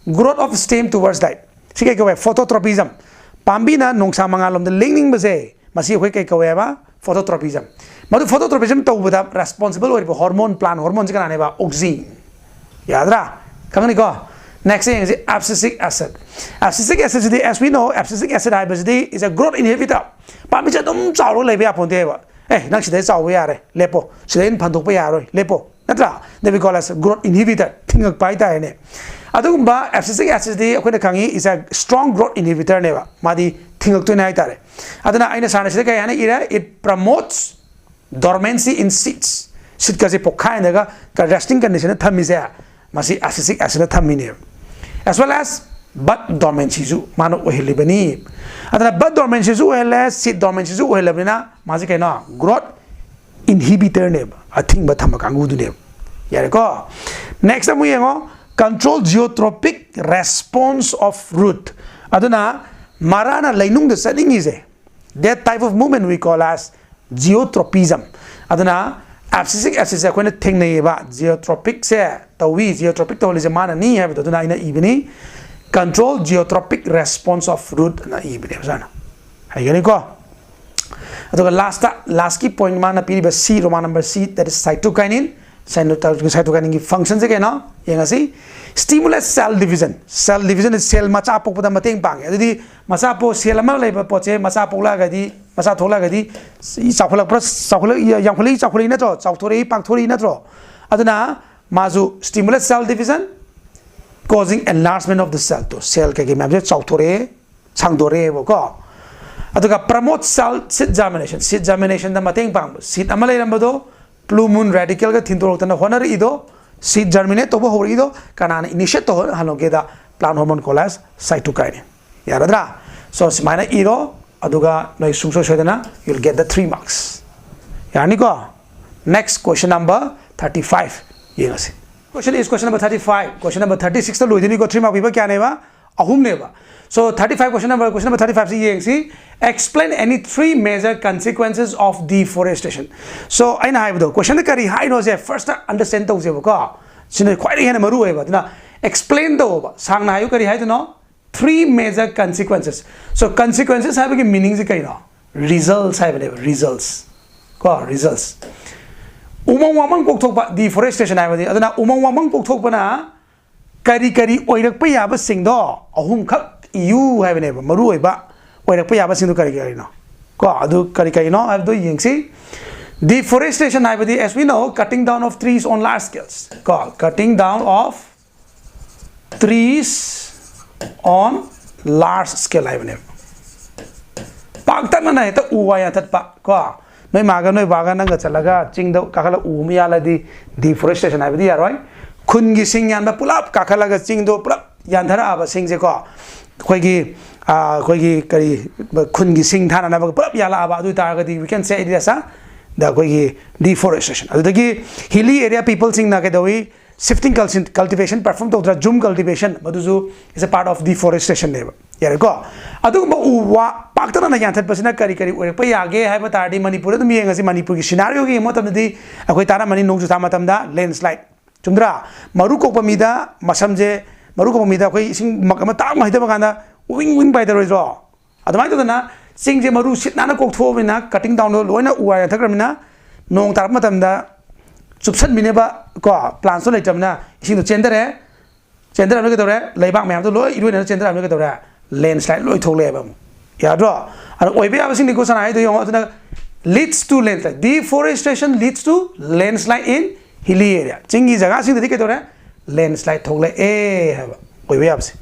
growth of stem towards light sige ko phototropism pambina nongsa mangalom the lingning base masi hoi kai ko ba phototropism madu phototropism to buda responsible or hormone plant hormones kana ne ba oxygen yadra kangani ko next thing is abscisic acid as we know abscisic acid is a growth inhibitor pambi cha dum chawro lebe aponte ba nang sidai chawo yare lepo sidai phandok pa yaroi lepo natra they we call as growth inhibitor thingak pai ta ne adugumba abscisic acid akoi kangi is a strong growth inhibitor ne ba madi thingak to nai tare adana aina sana sidai kai ira it promotes dormancy in seeds seed ka se pokhai naga ka resting condition thamise masi abscisic acid thamine as well as bud dormancy ju mano ohilibani adana bud dormancy ju ohela seed dormancy ju ohilabina masi kai na growth inhibitor ne I think ba thamakangu du ne yare ko next time we ngo control geotropic response of root aduna marana lainung de setting is that type of movement we call as geotropism aduna abscisic acid ko na thing nei ba geotropic se tawi geotropic to le mana ni have aduna ina ibini control geotropic response of root na ibine sana hai gani ko aduga last key point mana piri ba C Roman number C, that is cytokinin. Cytokinin ki function se kena yengasi stimulate cell division. Cell division is cell macha pok pada mateng pang adudi macha po cell ma lai ba poche macha pokla gadi macha thola gadi chakholak plus chakholak yangkholi na to chakthori pangthori na to aduna mazu stimulate cell division causing enlargement of the cell to cell ke map je chakthore changdore bo ko aduga promote cell seed germination da mateng pang seed amalai rambado blue moon radical ka thindorok honor ido seed germinate to ho ido kanana initiate to haloge da plant hormone called as cytokinin yaradra so simana iro aduga noi sungso shoidana you'll get the 3 marks yani ko next question number 35 yengasi question is question number 35 question number 36 to loidini ko 3 mark biba kya neba ahum neba so 35 question number 35 si yengsi explain any 3 major consequences of deforestation. So I know question kari hai no je first understand to je ko sine khwai hena maru hai ba na explain do ba sang na hayu kari hai no 3 major consequences. So consequences have a meaning je kai no results have results ko results umang wamang kok thok ba deforestation hai ba aduna umang wamang kok thok ba na kari oirak pa yaba sing do ahum khak you have ne maru hai ba oirak pa yaba sing do kari no ko adu kari no have do yengsi deforestation hai ba as we know cutting down of trees on large scales ko cutting down of trees on large scale hai ba ne pak tan na ta uwa ya tat pa ko noi maga noi baga nang chalaga ching do kakala u mi ala di deforestation hai ba di yaroi khun gi sing yan ba pulap kakala ga ching do pulap yan thara aba sing je ko khoi gi kari khun gi sing thana na ba pulap yala aba adu tar ga di we can say it as a the khoi gi deforestation adu gi hilly area people sing na ke doi shifting cultivation perform to zoom cultivation maduzu is a part of deforestation neba yare ko adu ba uwa paktana na yan that pasina kari ore pa yage hai ba tardi manipur dum yengasi manipur gi scenario gi motam di akoi tara mani nong ju tha matam da landslide chumdra maru ko pamida masamje maru ko pamida koi sing makama ta ma hida baganda wing by the rojo adamai to na sing je maru sit na kok tho na cutting down lo loina uwa ya thakramina nong tar matam da chupsat mineba ko plan so leitam na sing to chendare no ke tore leibak mayam to loi iroi na chendare no ke tore landslide loi thole ba ya dro an oi be abasing ni ko sana ai to yong to leads to landslide deforestation leads to landslide in hilly area chingi jaga sing de ke tore landslide thole e ha oi be abase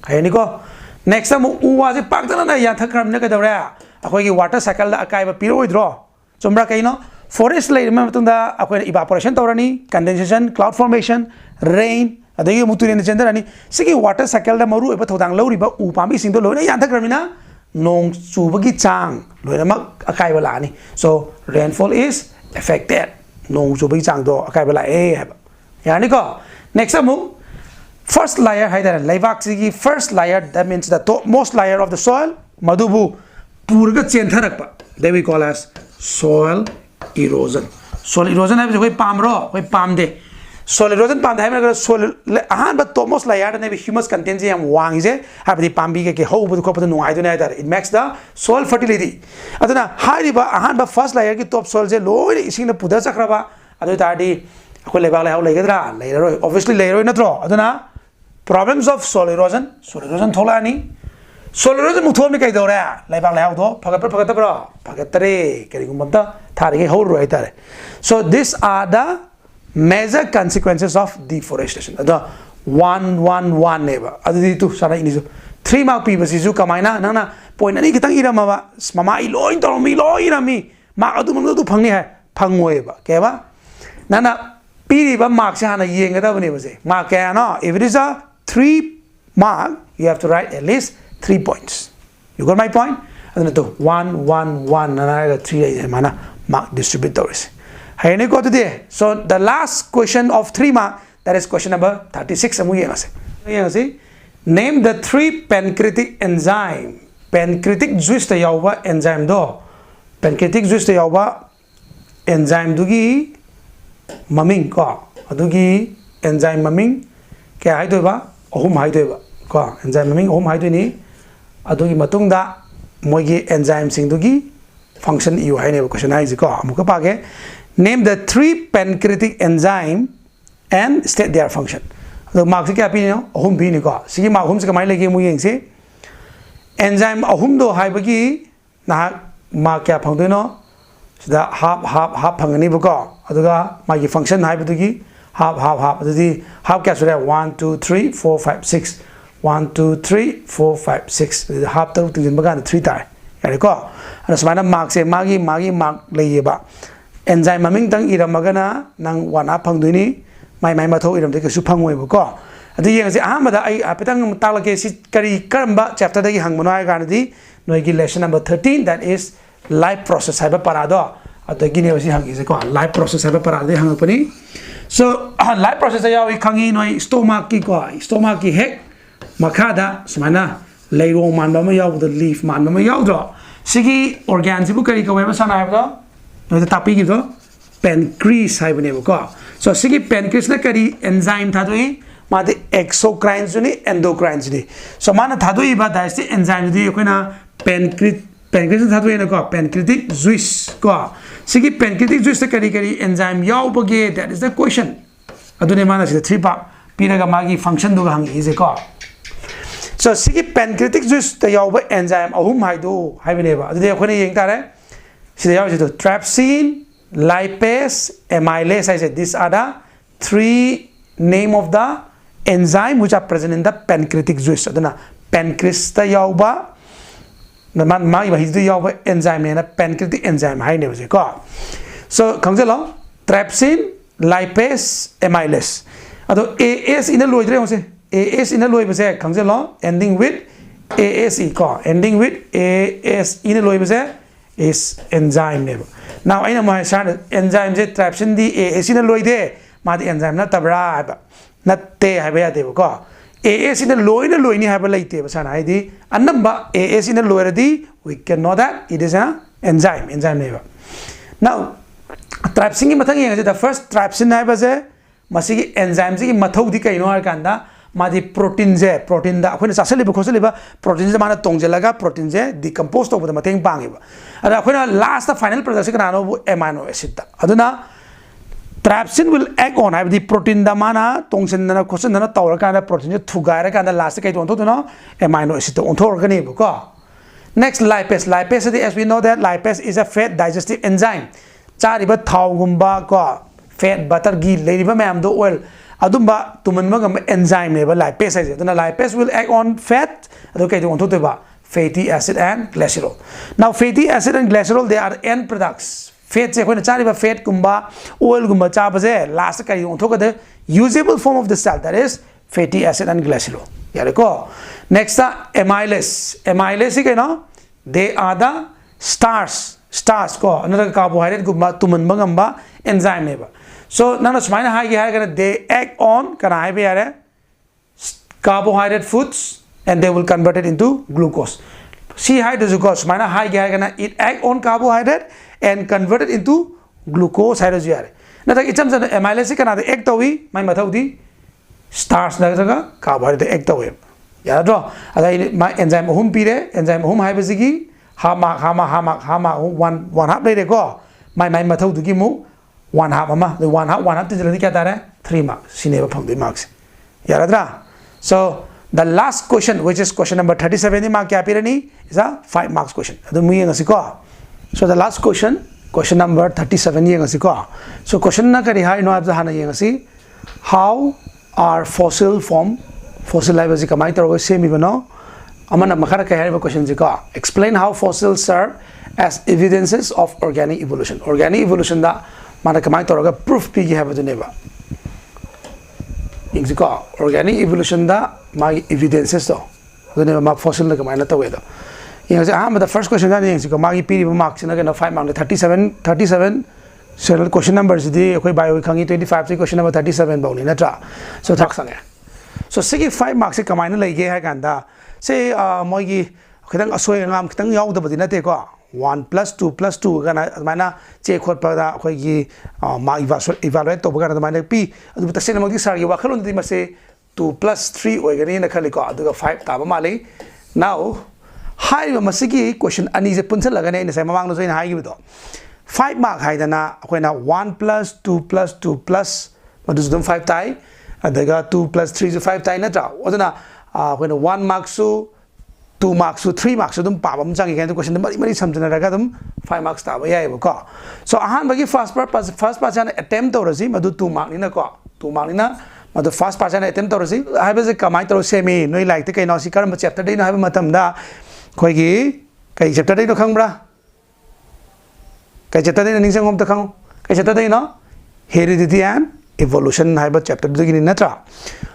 ai ni ko next time uwa je pak na ya thakram na ke tore akoi gi water cycle da akai ba piroi dro chumra kai no forest lai ma tunda akoi evaporation tawrani condensation cloud formation rain adagi muturi ne chendarani sigi water cycle da maru eba thodang lori ba u pami sing do loina yan thakramina nong chubagi chang loina mak akai bala ni so rainfall is affected nong chubagi chang do akai bala e haba yani ko next amu first layer haidara laibak sigi first layer that means the topmost layer of the soil madubu purga chentharakpa they we call as soil erosion hai koi pamro koi pamde soil erosion pamde hai soil ahan but topmost layer ne humus content je am wang je habdi pambi ke ho bu ko nu ai do na it makes the soil fertility aduna hai ba ahan ba first layer ki top soil je loi ising na puda chakra ba adu tadi ko lebak lai hau lai gadra lai roi obviously lai roi natro aduna problems of soil erosion thola ni soil erosion mu thom ni kai do ra lai bak lai hau do phagat bro phagatare kari gumta thari ho roi tare so these are the major consequences of deforestation the 111 neba adu tu sara ini 3 mark pi basi ju kamaina nana point ani kitang irama ba mama I loi to mi loi rami ma adu mun du phangni hai phangoi ba ke ba nana piri ba mark se hana yenga da bane ba se mark ka no if it is a 3 mark you have to write at least 3 points you got my point aduna to 111 nana 3 mana mark distribute those hai ne ko today so the last question of 3 mark that is question number 36 amu yengase name the 3 pancreatic enzyme pancreatic juice ta yawa enzyme do pancreatic juice ta yawa enzyme dugi maming ko adugi enzyme maming kya hai do ba ahum hai do ba ko enzyme maming ahum haiduni adugi matungda moigi enzyme singdugi function iu haine question hai ko amuka page name the 3 pancreatic enzyme and state their function the mark se kya pi no ahum bi ni ko sigi mark ahum se kamai lege mu yeng se enzyme ahum do haibagi na mark kya phang no sida half phangani ko aduga magi function haibugi half adudi half kya sura 1 2 3 4 5 6 1 2 3 4 5 6 half taru tin baga 3 tai yare ko ana samana mark se magi mark leyeba enzyme maming tang iramagana nang 1 half phangduni mai matho iram de su phangoi ko adu yeng se ahmada ai apetang talake si kari karamba chapter dagi hangmono ai ganadi noigi lesson number 13 that is life process haiba parado atagi ne si hangi se ko life process haiba parade hangapani so life process ya wi khangi noi stomach ki hek makada sumana leiro man ba ma yaw the leaf man ba ma yaw do sigi organ sibu kari ko ba sana haiba do no tapi gi do pancreas haiba ne ko so sigi pancreas na kari enzyme thadoi ma the exocrines ni endocrines ni so mana thadoi ba da si enzyme di koina pancreas thadoi na ko pancreatic juice ko sigi pancreatic juice kari enzyme yaw bage that is the question adune mana si 3 pa piraga magi function do hang is ko so sigi pancreatic juice the yaw ba enzyme ahum haidu haibene ba adune khone yeng tare sida yaw si trypsin lipase amylase I said these are the 3 name of the enzyme which are present in the pancreatic juice aduna pancreas ta yaw ba na man mai ba hidu yaw ba enzyme ne na pancreatic enzyme hai ne ba ko so khangjalo trypsin lipase amylase ado as in a loidre hose as in a loid ba se khangjalo ending with ase ko ending with as in a loid ba se is enzyme ne now aina ma sa enzyme je trypsin di as in a loide ma di enzyme na tabra ba na te hai ba de ko as in a loy ni have like te sana idi anamba as in a loyadi we can know that it is an enzyme neighbor now trypsin ki mathang yeng the first trypsin hai ba je masigi enzyme ji mathau di kaino har kanda madi protein da akhona sasali ba khosali ba protein je mana tongjelaga protein je decompose to ba matheng pangi ba ada akhona last final product kana no amino acid da aduna trypsin will act on the protein da mana tongsen na question na tawra kana protein thugaira kana last kai ton to no amino acid on thor gani ko next lipase as we know that lipase is a fat digestive enzyme chari ba thau gumba ko fat butter ghee lady ba mam do oil adumba tuman ma gam enzyme ne ba lipase ai na lipase will act on fat ado kai ton to ba fatty acid and glycerol now fatty acid and glycerol they are end products fat se koina chari ba fat gumba oil gumba cha ba je last kai on thoka the usable form of the cell that is fatty acid and glycerol yare ko next amylase ke no they are the stars ko another carbohydrate gumba tuman bangamba enzyme ne ba so nana smaina hai ge hai kana they act on kana hai be yare carbohydrate foods and they will convert it into glucose see how does it go smaina hai ge hai kana it act on carbohydrate and convert it into glucose hydrogen na ta icham jan amylase kana the act tawi mai mathau di stars na jaga carbohydrate act tawi ya do ada my enzyme hum pire enzyme hum hai basigi hama 1 half le ko mai mathau du gi mu 1 half ama the 1 half tin jala kya tare 3 marks sine ba phang 2 marks ya radra so the last question which is question number 37 ni mark kya pirani is a 5 marks question adu mu yeng asiko so the last question number 37 yeng asiko so question na kari hai no abza hana yeng asi how are fossil life as kamai taro semi bano amana makhara kai hai question ji ko explain how fossils serve as evidences of organic evolution da mana kamai taro ga proof pi gi have the neba yeng ji ko organic evolution da my evidences to the neba ma fossil da kamai na tawe do yeng ji the first question da yeng ji ko magi pi marks na ga 5 mark 37 serial question number di akoi bio khangi 25 se question number 37 bawni na tra so thak sange so sigi 5 marks se kamai na lege ha ganda se moi gi khidang asoi ngam khidang yaw da badi na te ko 1 plus 2 plus 2 gana mana che khot pa da khoi gi ma evaluate to ba gana mana pi adu ta se na magi sar gi wakhalon di ma se 2 plus 3 oigani na khali ko aduga 5 taba mali now hai masigi question ani je punchal lagane ina sai mamang no join hai gi do 5 mark hai dana akoina 1 plus 2 plus 2 plus madu dum 5 tai adaga 2 plus 3 is 5 tai na tra odana akoina 1 mark su 2 marks to 3 marks dum pa bam changi kan question mari mari samjana raga dum 5 marks ta ba yai ko so ahan bagi first person attempt to rasi madu 2 mark ni na ko 2 mark ni na madu first person attempt to rasi hai ba je kamai to semi noi like te kai no si karam chapter dei no hai matam da khoi gi kai chapter dei no khangbra kai chapter dei ning sangom ta khang kai chapter dei no heredity and evolution hai ba chapter dei ni na tra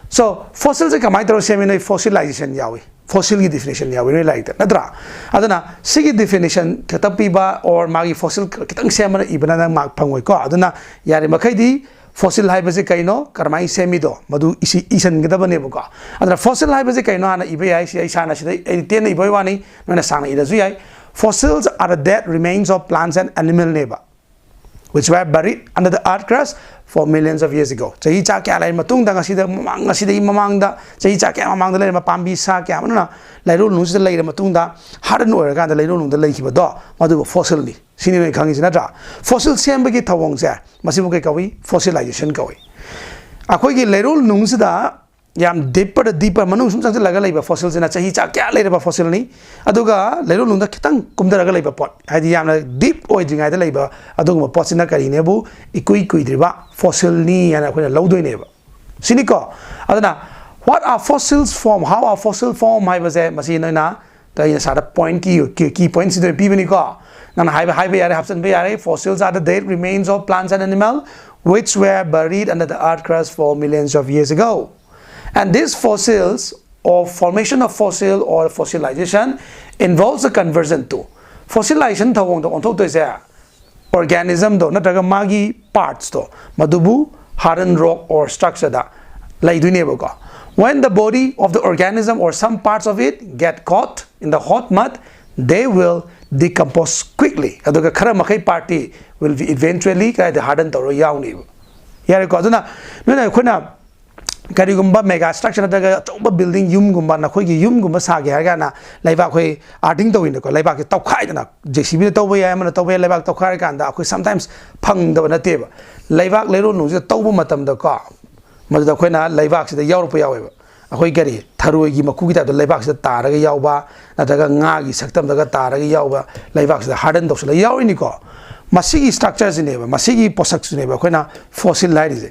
so fossil je kamai to semi noi fossilization yawi fossil ki definition ya we like that nadra adana sigi definition katapi ba or magi fossil kitang semana ibana na mark phangoi ko adana yare makai di fossil hai base kaino karmai semi do madu isi isan gida bane ko adana fossil hai base kaino ana ibai ai si sana si ten ibai wani na sana ida zu yai fossils are the dead remains of plants and animal neighbor which were buried under the earth crust for millions of years ago. Chahi cha kya lai matung da ngasi da mamang da chahi cha kya mamang da lai ma pambi sa kya mana lai ro lung da lai matung da haran oi ga da lai ro lung da lai ki ba do madu fossil ni sini nei khangi sina tra fossil sem ba gi thawong cha masi mo kai kawi fossilization kawi akoi gi lai ro lung da yam deeper manung sum sang laga laiba fossil sina chahi cha kya lai ba fossil ni aduga lai ro lung da kitang kumda raga laiba pot hadi yam deep oi jingai da laiba aduga pot sina kari ne bu ikui driba fossil ni ana khoi lau doi ne ba sini ko adana what are fossils form how are fossil form hai ba se masi na ta ina sa da point key points de pi bani ko nan hai ba yare hapsan be yare fossils are the dead remains of plants and animal which were buried under the earth crust for millions of years ago. And these fossils or formation of fossil or fossilization involves a conversion to fossilization thawong do onthok to se organism do nataga magi parts to madubu hardened rock or structure da lai du ne ba when the body of the organism or some parts of it get caught in the hot mud they will decompose quickly aduga khara makai party will eventually the hardened to yaw ni yare ko aduna na khona karigumba mega structure daga choba building yum gumba na khoi gi yum gumba sa ge ha na laiba khoi arting to in ko laiba ki tawkhai na jcb to ba ya mana to ba laiba tawkhai kan da khoi sometimes phang da na te ba laiba leiro nu je to bu matam da ko ma da khoi na laiba si da yaw ru pa yaw ba akhoi gari tharoi gi maku gi ta da laiba si da ta ra ga yaw ba na daga nga gi saktam daga ta ra ga yaw ba laiba si da harden do so yaw ni ko masigi structures ne ba masigi posak ne ba khoi na fossil lai je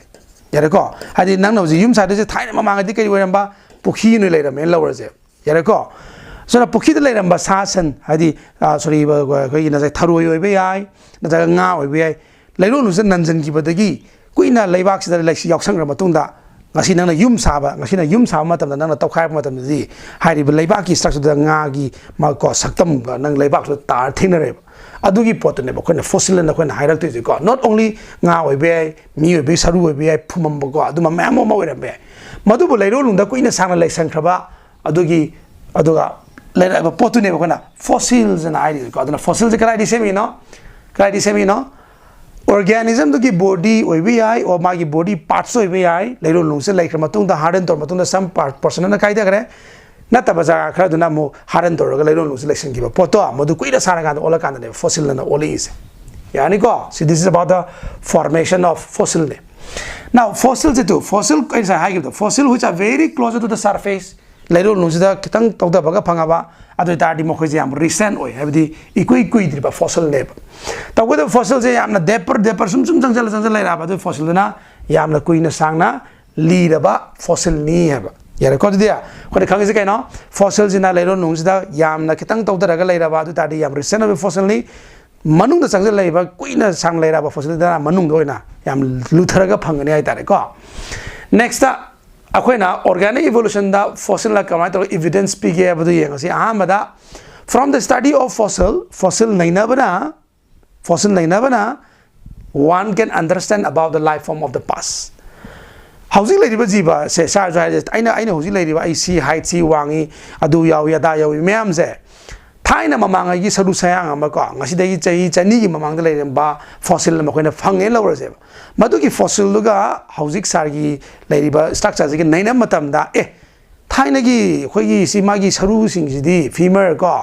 yare ko hadi nang no ji yum sa de thai ma ma ngi kai weram ba pukhi ni lai ram en lower je yare ko so na pukhi de lai ram ba sa san hadi sorry ko ina sai tharoi oi be ai na ja nga oi be ai lai lo nu san nan jan ki ba da gi kuina lai bak si da lai si yak sang ra ma tung da ngasi nang na yum sa ba ngasi na yum sa ma tam da nang na tau khai ma tam ji hadi ba lai bak ki structure da nga gi ma ko saktam ga nang lai bak so tar thing na re adugi pot ne ba khona fossil na khona hairak te ko not only nga oi be mi oi be saru oi be phumam ba ko aduma mamo ma oi be madu bu lairo lung da kuina sang lai sang khaba adugi aduga laira ba pot ne ba khona fossils and ideas ko aduna fossils ka idea semi no organism to ki body oi be ai or ma ki body parts oi be ai lairo lung se lai khama tung da harden tor ma tung da some person na kai da kare na ta baza khara duna mo haran dor ga lai ron selection ki ba poto modu kuida sara ga ola kan ne fossil na oli is yani ko see this is about the formation of fossil ne now fossils to fossil is a high the fossil which are very closer to the surface lai ron da kitang tau da baga phanga ba adu ta di mo khoi jam recent oi have the ikui dri ba fossil ne ta with the fossil je yam na deper sum jang lai ra ba the fossil na yam na kuina sang na li da ba fossil ni ha ba yare ko dia ko de khangi se kai no fossils ina lai ron nung da yam na kitang tau da ga lai ra ba du ta di yam recent of fossil ni manung da sang lai ba kuina sang lai ra ba fossil da manung do ina yam luthara ga phang ni ai ta re ko next akhoi na organic evolution da fossil la kamai to evidence pi ge ba du yeng si aham da from the study of fossil naina bana one can understand about the life form of the past housing lady ba jiba se sa ja aina housing lady ba I see height si wangi adu yaw ya da yaw myam se थाइना ममांगी सरू सयांग अमको ngasi चही चनी की ममांग लेरबा fossil मखोइना fungi लौरसे मदुगी fossil दुगा हौजिक Sargi लेरिबा structure जिगे नैना मतमदा थाइना की खोगी सिमागी सरू सिंगसिदी femur को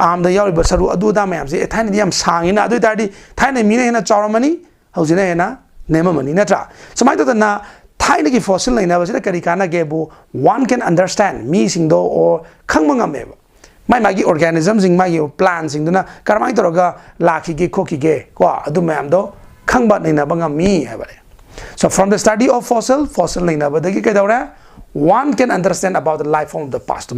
arm दा यारिबा सरू अदुदा मैम से थाइना दी याम सांगिना अदु तारदी थाइना मीना हेना चावरमनी हौजिना हेना नेममनी नत्रा समाय तदना थाइना की फॉसिल लेना बसे करी काना गेबो वन कैन अंडरस्टैंड मी सिंगदो और खंगमंगमेबा मागी organism सिंग मागी plant सिंग दुना करमाई तोरगा लाखिगे खोखिगे को अदु मैम दो खंगबा नैना बंगमी हैबरे so from the study of fossil Naina बदगी केदौरा one can understand about the life form of the past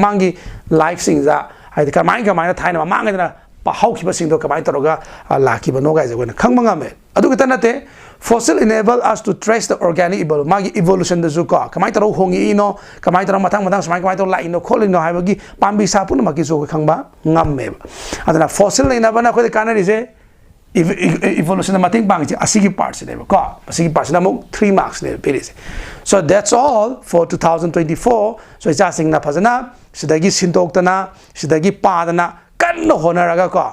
mangi life सिंग जा हाइदि करमाई थाइना मांगना पाहौखिबा सिंग दो कमाई तोरगा लाखिबा नो गाइज गोना खंगमंगमे अदु गतनते fossil enable us to trace the organic evolution the zuka kamai taro hongi ino kamai taro matang samai kamai taro la ino khol ino haibagi pambi sapun maki zo khangba ngamme adana fossil ina bana khode kana rise evolution the mating bang asigi parts ne ko asigi parts na mo 3 marks ne peris so that's all for 2024 so isa sing na phajana sidagi sintok tana sidagi padana kanno honaraga ko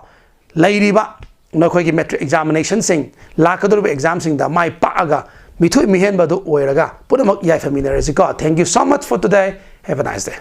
lairiba नखोगी matric examination सिंग लाकदुरब exam सिंग दा माय पागा मिथुई मिहेन बदु ओइरगा पुनमक याइफमिनरसिको thank you so much for today have a nice day